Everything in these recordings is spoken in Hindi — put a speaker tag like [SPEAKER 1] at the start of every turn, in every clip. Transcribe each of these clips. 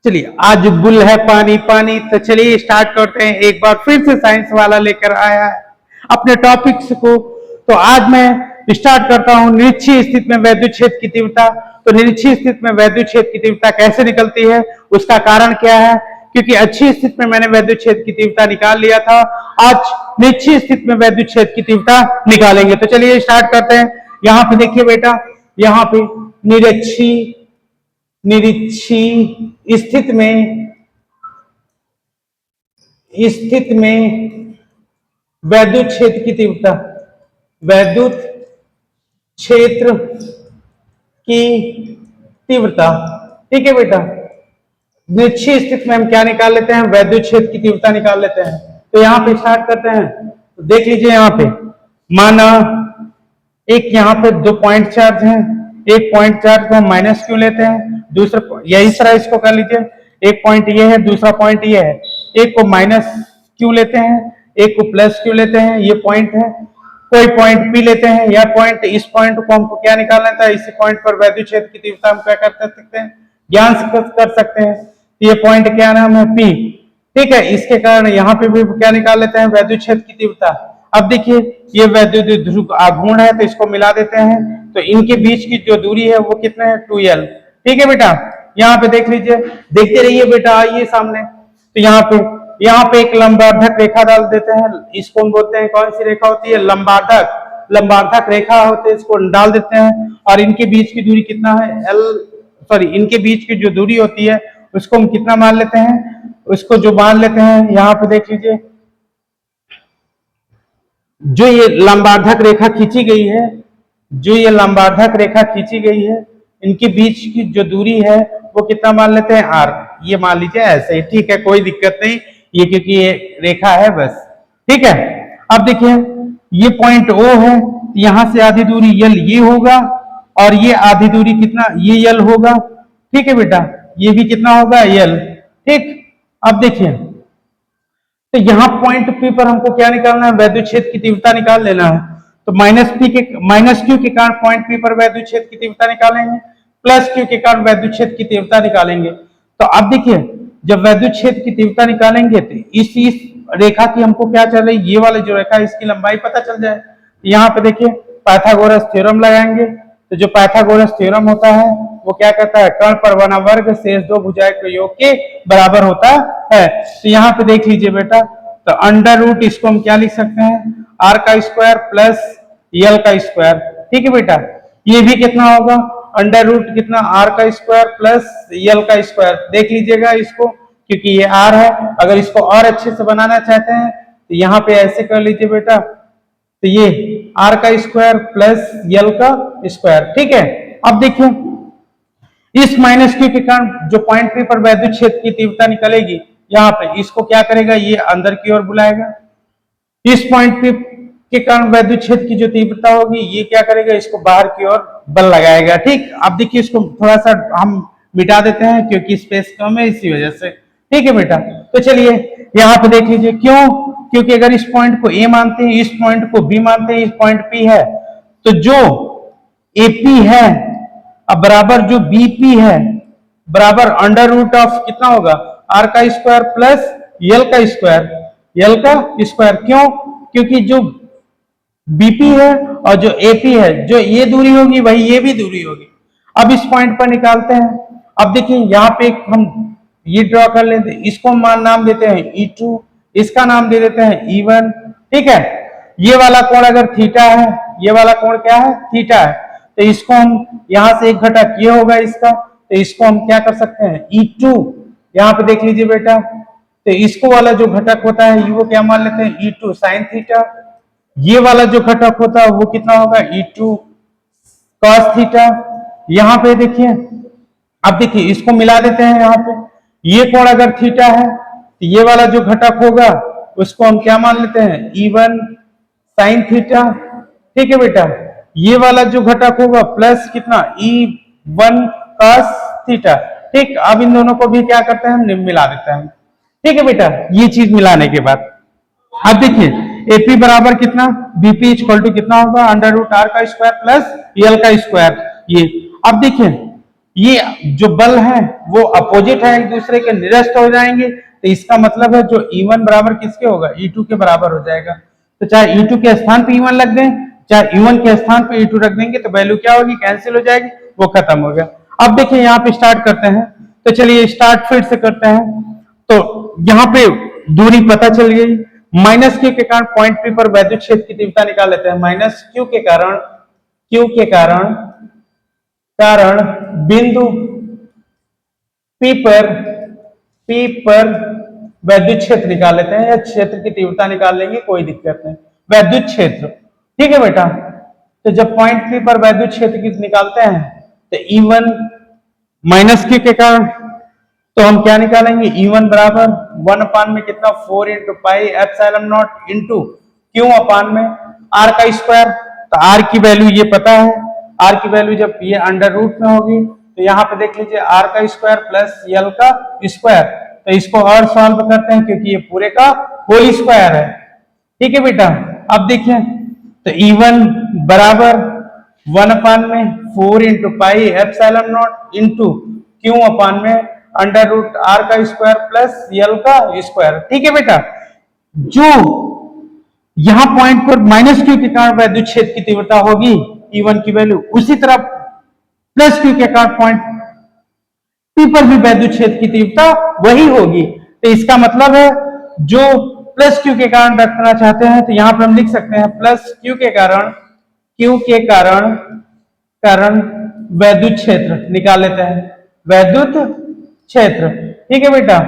[SPEAKER 1] चलिए आज बुल है पानी पानी, तो चलिए स्टार्ट करते हैं। एक बार फिर से साइंस वाला लेकर आया है अपने टॉपिक्स को। तो आज मैं स्टार्ट करता हूं निरक्षीय स्थिति में वैद्युत क्षेत्र की तीव्रता। तो निरक्षीय स्थिति में वैद्युत क्षेत्र की तीव्रता कैसे निकलती है, उसका कारण क्या है? क्योंकि अच्छी स्थिति में मैंने वैद्युत क्षेत्र की तीव्रता निकाल लिया था, आज निरक्षीय स्थिति में वैद्युत क्षेत्र की तीव्रता निकालेंगे। तो चलिए स्टार्ट करते हैं। यहाँ पे देखिए बेटा, यहाँ पे निरक्षीय स्थिति में वैद्युत क्षेत्र की तीव्रता, वैद्युत क्षेत्र की तीव्रता, ठीक है बेटा। निरक्षीय स्थिति में हम क्या निकाल लेते हैं? वैद्युत क्षेत्र की तीव्रता निकाल लेते हैं। तो यहां पे स्टार्ट करते हैं। तो देख लीजिए, यहां पे माना एक यहां पे 2 पॉइंट चार्ज है। एक पॉइंट चार्ज को हम माइनस क्यों लेते हैं? दूसरा यही तरह इसको कर लीजिए, एक पॉइंट ये है, दूसरा पॉइंट ये है। एक को माइनस क्यों लेते हैं, एक को प्लस क्यों लेते हैं? ये पॉइंट है। कोई पॉइंट पी लेते हैं, या पॉइंट, इस पॉइंट को हमको क्या निकालना था? इसी पॉइंट पर वैद्युत क्षेत्र की तीव्रता हम क्या कर सकते हैं? ज्ञान कर सकते हैं। ये पॉइंट क्या नाम है? पी, ठीक है। इसके कारण यहाँ पे भी क्या निकाल लेते हैं? वैद्युत क्षेत्र की तीव्रता। अब देखिए, ये वैद्युत ध्रुव आघूर्ण है, तो इसको मिला देते हैं। तो इनके बीच की जो दूरी है वो कितना है? 2l, ठीक है बेटा। यहाँ पे देख लीजिए, देखते रहिए बेटा, आइए सामने। तो यहाँ पे एक लंबार्धक रेखा डाल देते हैं। इसको हम बोलते हैं, कौन सी रेखा होती है? लंबार्धक रेखा होती है, इसको डाल देते हैं। और इनके बीच की दूरी कितना है? इनके बीच की जो दूरी होती है उसको हम कितना मान लेते हैं? उसको जो मान लेते हैं, यहाँ पे देख लीजिए, जो ये लंबार्धक रेखा खींची गई है, इनके बीच की जो दूरी है वो कितना मान लेते हैं? r। ये मान लीजिए ऐसे ही, ठीक है, कोई दिक्कत नहीं, ये क्योंकि ये रेखा है बस, ठीक है। अब देखिए, ये पॉइंट O है, यहां से आधी दूरी l ये होगा, और ये आधी दूरी कितना? ये l होगा, ठीक है बेटा। ये भी कितना होगा? l, ठीक। अब देखिए, तो यहाँ पॉइंट P पर हमको क्या निकालना है? वैद्युत क्षेत्र की तीव्रता निकाल लेना है। तो माइनस Q के कारण पॉइंट P पर वैद्युत क्षेत्र की तीव्रता निकालेंगे, प्लस Q के कारण वैद्युत क्षेत्र की तीव्रता निकालेंगे। तो अब देखिए, जब वैद्युत क्षेत्र की तीव्रता निकालेंगे तो इस रेखा की हमको क्या चल रही है? ये वाली जो रेखा, इसकी लंबाई पता चल जाए। यहाँ पे देखिए, पाइथागोरस थ्योरम लगाएंगे। तो जो पाइथागोरस थ्योरम होता है वो क्या कहता है? कर्ण पर बना वर्ग शेष दो भुजाएं के योग के बराबर होता है। तो यहाँ पे देख लीजिए बेटा, तो अंडर रूट इसको हम क्या लिख सकते हैं? r का स्क्वायर प्लस l का स्क्वायर, ठीक है बेटा। ये भी कितना होगा? अंडर रूट कितना? r का स्क्वायर प्लस l का स्क्वायर। देख लीजिएगा इसको, क्योंकि ये r है। अगर इसको और अच्छे से बनाना चाहते हैं तो यहाँ पे ऐसे कर लीजिए बेटा, तो ये r का स्क्वायर प्लस l का स्क्वायर, ठीक है। अब देखिए, इस माइनस Q के कारण जो पॉइंट P पर वैद्युत क्षेत्र की तीव्रता निकलेगी, यहाँ पे इसको क्या करेगा? ये अंदर की ओर बुलाएगा। इस पॉइंट P के कारण वैद्युत क्षेत्र की जो तीव्रता होगी, ये क्या करेगा? इसको बाहर की ओर बल लगाएगा, ठीक। अब देखिए, इसको थोड़ा सा हम मिटा देते हैं क्योंकि स्पेस कम है, इसी वजह से, ठीक है बेटा। तो चलिए यहाँ पे देख लीजिए, क्यों? क्योंकि अगर इस पॉइंट को A मानते हैं, इस पॉइंट को B मानते हैं, इस पॉइंट P है, तो जो AP है अब बराबर जो BP है बराबर अंडर रूट ऑफ कितना होगा? r का स्क्वायर प्लस l का स्क्वायर। क्यों? क्योंकि जो BP है और जो AP है, जो ये दूरी होगी वही ये भी दूरी होगी। अब इस पॉइंट पर निकालते हैं। अब देखिए, यहाँ पे हम ये ड्रॉ कर लेते हैं, इसको हम नाम देते हैं E2, इसका नाम दे देते हैं E1, ठीक है। ये वाला कोण अगर थीटा है, ये वाला कोण क्या है? थीटा है। तो इसको हम यहां से एक घटक ये होगा इसका, तो इसको हम क्या कर सकते हैं? E2। यहाँ पे देख लीजिए बेटा, तो इसको वाला जो घटक होता है वो क्या मान लेते हैं? E2 sine theta. ये वाला जो घटक होता है वो कितना होगा? E2 cos theta. यहाँ पे देखिए, अब देखिए इसको मिला देते हैं। यहाँ पे ये कोण अगर थीटा है तो ये वाला जो घटक होगा उसको हम क्या मान लेते हैं? E1 साइन थीटा, ठीक है बेटा। ये वाला जो घटक होगा प्लस कितना? E1 cos थीटा, ठीक। अब इन दोनों को भी क्या करते हैं? हम मिला देते हैं, ठीक है बेटा। ये चीज मिलाने के बाद अब देखिए, AP बराबर कितना? BP इक्वल टू कितना होगा? अंडर रूट r का स्क्वायर प्लस l का स्क्वायर। ये अब देखिए, ये जो बल है वो अपोजिट है, एक दूसरे के निरस्त हो जाएंगे, तो इसका मतलब है जो E1 बराबर किसके होगा, E2 के बराबर हो जाएगा। तो चाहे E2 के स्थान पे E1 लग दें, चाहे E1 के स्थान पे E2 रख देंगे, तो वैल्यू क्या होगी, कैंसिल हो जाएगी, वो खत्म हो गया। अब देखिए यहाँ पे स्टार्ट करते हैं, तो चलिए स्टार्ट फिर से करते हैं। तो यहाँ पे दूरी पता चल गई, माइनस क्यू के कारण पॉइंट पी पर वैद्युत क्षेत्र की तीव्रता निकाल लेते हैं। माइनस क्यू के कारण बिंदु P पर वैद्युत क्षेत्र निकाल लेते हैं, या क्षेत्र की तीव्रता निकाल लेंगे, कोई दिक्कत नहीं। वैद्युत क्षेत्र, ठीक है बेटा। तो जब पॉइंट P पर वैद्युत क्षेत्र की निकालते हैं तो E1 माइनस क्यू के कारण, तो हम क्या निकालेंगे, E1 बराबर 1 अपान में कितना, 4 into pi epsilon not into Q upon में R का स्क्वायर। तो R की वैल्यू ये पता है, R की वैल्यू जब ये अंडर रूट में होगी तो यहाँ पे देख लीजिए R का स्क्वायर प्लस L का स्क्वायर। तो इसको और सॉल्व करते हैं क्योंकि ये पूरे का होल स्क्वायर है, ठीक है बेटा। अब देखिए तो E1 बराबर 1 अपान में 4 into pi epsilon not into Q upon में अंडर रूट R का स्क्वायर प्लस L का स्क्वायर, ठीक है बेटा। जो यहां पॉइंट पर माइनस क्यू के कारण वैद्युत क्षेत्र की तीव्रता होगी E1 की वैल्यू, उसी तरह प्लस क्यू के कारण पॉइंट P पर भी वैद्युत क्षेत्र की तीव्रता वही होगी। तो इसका मतलब है जो प्लस क्यू के कारण रखना चाहते हैं तो यहां पर हम लिख सकते हैं प्लस क्यू के कारण वैद्युत क्षेत्र निकाल लेते हैं, वैद्युत क्षेत्र, ठीक है बेटा।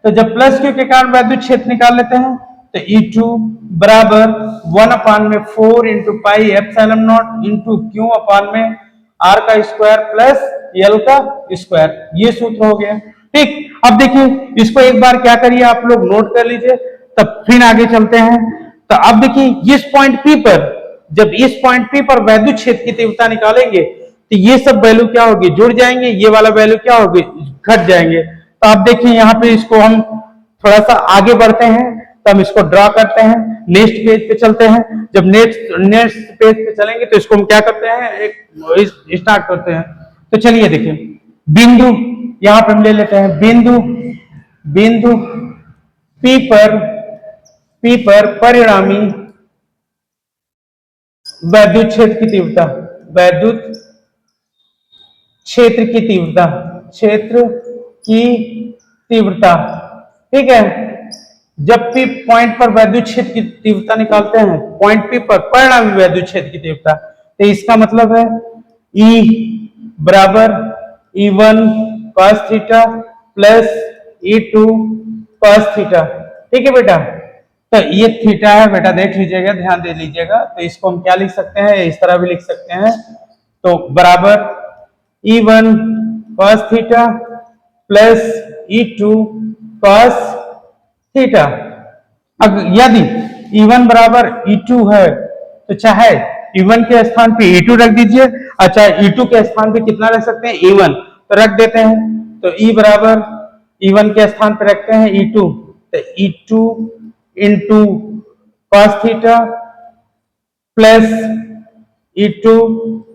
[SPEAKER 1] तो जब प्लस क्यू के कारण वैद्युत क्षेत्र निकाल लेते हैं तो E2 बराबर 1 अपान में 4 into pi epsilon not into Q upon में R का स्क्वायर प्लस L का स्क्वायर, ये सूत्र हो गया, ठीक। अब देखिए इसको एक बार क्या करिए आप लोग नोट कर लीजिए, तब फिर आगे चलते हैं। तो अब देखिए इस पॉइंट P पर, जब इस पॉइंट P पर वैद्युत क्षेत्र की तीव्रता निकालेंगे तो ये सब वैल्यू क्या होगी, जुड़ जाएंगे, ये वाला वैल्यू क्या होगी, घट जाएंगे। तो आप देखिए यहाँ पे इसको हम थोड़ा सा आगे बढ़ते हैं, तो हम इसको ड्रॉ करते हैं, नेक्स्ट पेज पे चलते हैं। जब नेक्स्ट पेज पे चलेंगे तो इसको हम क्या करते हैं, एक स्टार्ट करते हैं। तो चलिए देखिए बिंदु यहां पे हम ले लेते हैं, बिंदु P पर परिणामी वैद्युत क्षेत्र की तीव्रता, वैद्युत क्षेत्र की तीव्रता, ठीक है। जब P पॉइंट पर वैद्युत क्षेत्र की तीव्रता निकालते हैं, पॉइंट P पर परिणामी वैद्युत क्षेत्र की तीव्रता, तो इसका मतलब है E बराबर E1 cos theta plus E2 cos theta, ठीक है बेटा। तो ये थीटा है बेटा, देख लीजिएगा, ध्यान दे लीजिएगा। तो इसको हम क्या लिख सकते हैं, इस तरह भी लिख सकते हैं, तो बराबर E1 cos theta plus E2 cos theta. अब यदि E1 बराबर E2 है तो चाहे E1 के स्थान पे E2 रख दीजिए, और चाहे E2 के स्थान पे कितना रख सकते हैं, E1, तो रख देते हैं। तो E बराबर E1 के स्थान पे रखते हैं E2, तो E2 into cos theta plus E2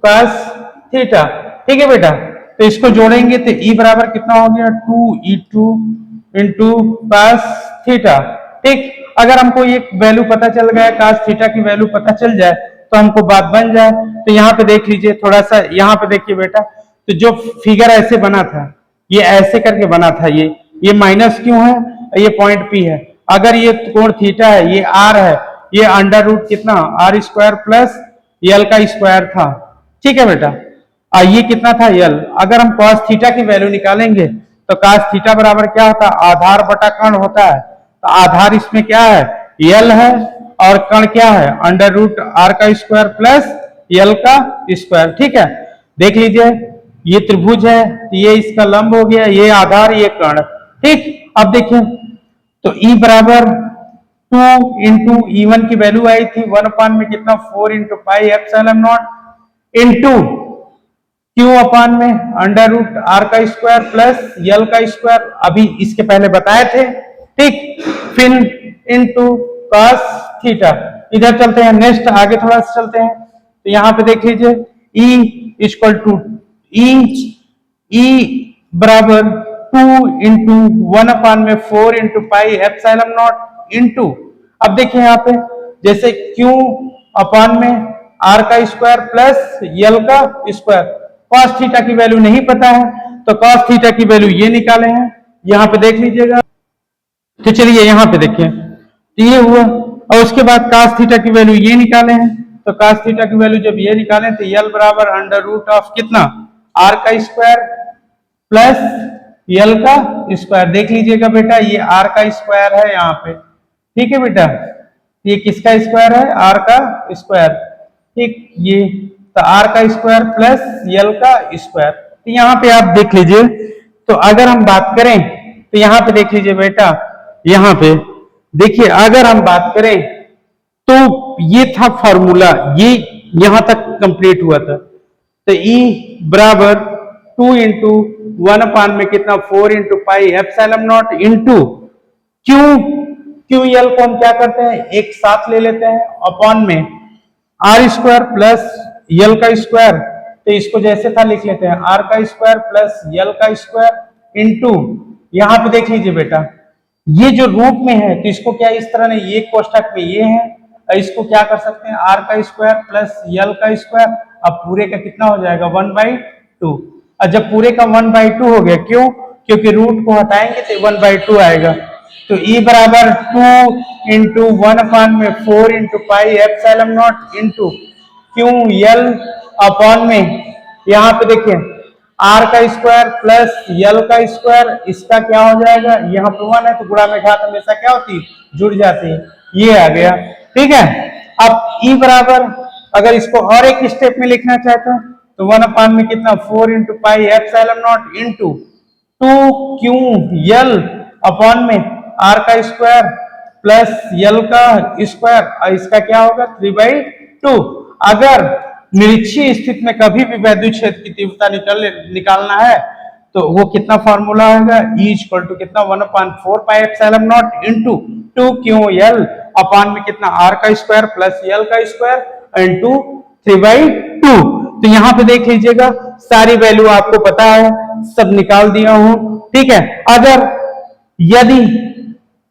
[SPEAKER 1] cos theta, ठीक है बेटा। तो इसको जोड़ेंगे तो E बराबर कितना हो गया, 2E2 इंटू cos थीटा, ठीक। अगर हमको ये वैल्यू पता चल गया, cos थीटा की वैल्यू पता चल जाए तो हमको बात बन जाए। तो यहाँ पे देख लीजिए, थोड़ा सा यहाँ पे देखिए बेटा, तो जो फिगर ऐसे बना था, ये ऐसे करके बना था, ये माइनस क्यों है, ये पॉइंट P है। अगर ये कोण थीटा है, ये R है, ये अंडर रूट कितना, R स्क्वायर प्लस L का स्क्वायर था, ठीक है बेटा। ये कितना था, L। अगर हम cos थीटा की वैल्यू निकालेंगे तो cos थीटा बराबर क्या होता है, आधार बटा कर्ण होता है। तो आधार इसमें क्या है, L है, और कर्ण क्या है, अंडर रूट R का स्क्वायर प्लस L का स्क्वायर, ठीक है। देख लीजिए ये त्रिभुज है, ये इसका लंब हो गया, ये आधार, ये कर्ण, ठीक। अब देखिए तो E बराबर 2 इंटू E1 की वैल्यू आई थी 1 अपान में कितना, 4 into pi epsilon not into Q upon में अंडर रूट R का स्क्वायर प्लस L का स्क्वायर, अभी इसके पहले बताए थे, ठीक। फिर इंटू cos थीटा। इधर चलते हैं, नेक्स्ट आगे थोड़ा सा चलते हैं। तो यहाँ पे देख लीजिए E equal to E E बराबर 2 into 1/4 into pi epsilon not into, अब देखिए यहाँ पे जैसे Q अपान में R का स्क्वायर प्लस L का स्क्वायर, cos थीटा की वैल्यू नहीं पता है तो cos थीटा की वैल्यू ये निकाले हैं, यहाँ पे देख लीजिएगा। तो चलिए यहाँ पे देखिए, तो ये हुआ, और उसके बाद cos थीटा की वैल्यू ये निकाले हैं, तो cos थीटा की वैल्यू जब ये निकालें तो L बराबर अंडर रूट ऑफ कितना, R का स्क्वायर प्लस L का स्क्वायर। देख लीजिएगा बेटा, ये R का स्क्वायर है यहाँ पे, ठीक है बेटा, ये किसका स्क्वायर है, R का स्क्वायर, ठीक, ये तो R का स्क्वायर प्लस L का स्क्वायर। तो यहाँ पे आप देख लीजिए, तो अगर हम बात करें तो यहाँ पे देख लीजिए बेटा, यहाँ पे देखिए अगर हम बात करें तो ये था फॉर्मूला, ये यहां तक कंप्लीट हुआ था। तो E बराबर 2 इंटू 1 में कितना 4 into pi epsilon not into Q L को हम क्या करते हैं एक साथ ले लेते हैं अपॉन में आर स्क्वायर प्लस एल का स्क्वायर, तो इसको जैसे था लिख लेते हैं आर का स्क्वायर प्लस एल का स्क्वायर इंटू, यहां पे देख लीजिए बेटा ये जो रूट में है तो इसको क्या इस तरह नहीं, ये कोष्टक में ये है, इसको क्या कर सकते हैं आर का स्क्वायर प्लस एल का स्क्वायर, अब पूरे का कितना हो जाएगा 1/2, और जब पूरे का 1/2 हो गया, क्यों, क्योंकि रूट को हटाएंगे तो 1/2 आएगा। तो E बराबर 2 इंटू 1 में 4 into pi epsilon not into Q L upon में, यहाँ पे देखिए R का स्क्वायर प्लस L का स्क्वायर, इसका क्या हो जाएगा, यहाँ पे 1 है तो गुणा में घात हमेशा क्या होती है, जुड़ जाती है, ये आ गया, ठीक है। अब E बराबर अगर इसको और एक स्टेप में लिखना चाहते हैं तो 1 में कितना 4 into pi epsilon not into 2QL upon में R का स्क्वायर प्लस L का स्क्वायर, और इसका क्या होगा 3/2। अगर निरीक्षीय स्थिति में कभी भी वैद्युत क्षेत्र की तीव्रता निकालना है तो वो कितना फॉर्मूला होगा, E इक्वल टू कितना 1/4 पाई epsilon not into 2QL upon में कितना R का स्क्वायर प्लस L का स्क्वायर इंटू 3/2। तो यहाँ पे देख लीजिएगा सारी वैल्यू आपको पता है, सब निकाल दिया हूं, ठीक है। अगर यदि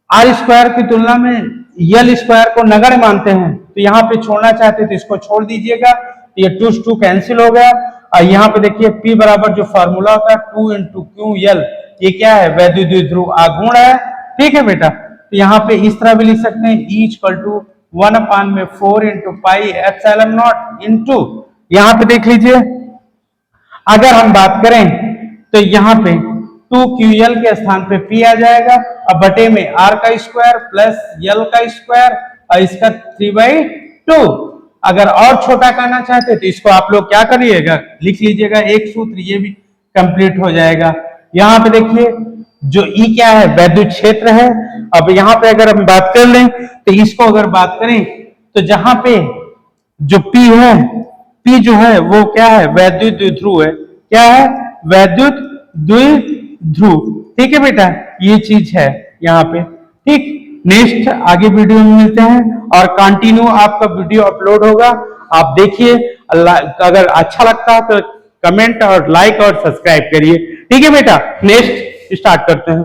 [SPEAKER 1] R स्क्वायर की तुलना में L स्क्वायर को नगण्य मानते हैं तो यहाँ पे छोड़ना चाहते हैं तो इसको छोड़ दीजिएगा, तो ये 2 से 2 कैंसिल हो गया, और यहाँ पे देखिए P बराबर जो फॉर्मूला होता है 2 इंटू QL, ये क्या है वैद्युत द्विध्रुव आघूर्ण है, ठीक है बेटा। तो यहाँ पे इस तरह भी लिख सकते हैं E इक्वल टू 1 में 4 into pi epsilon not into, यहाँ पे देख लीजिए अगर हम बात करें तो यहाँ पे 2QL के स्थान पे P आ जाएगा, अब बटे में R का स्क्वायर प्लस L का स्क्वायर और इसका 3/2। अगर और छोटा करना चाहते तो इसको आप लोग क्या करिएगा, लिख लीजिएगा एक सूत्र, ये भी कंप्लीट हो जाएगा। यहाँ पे देखिए जो E क्या है वैद्युत क्षेत्र है। अब यहाँ पे अगर हम बात कर लें तो इसको अगर बात करें तो जहां पे जो P है, P जो है वो क्या है वैद्युत द्विध्रुव है, क्या है वैद्युत द्विध्रुव, ठीक है बेटा, ये चीज है यहाँ पे, ठीक। नेक्स्ट आगे वीडियो में मिलते हैं और कंटिन्यू आपका वीडियो अपलोड होगा, आप देखिए, अगर अच्छा लगता है तो कमेंट और लाइक और सब्सक्राइब करिए, ठीक है बेटा। नेक्स्ट स्टार्ट करते हैं।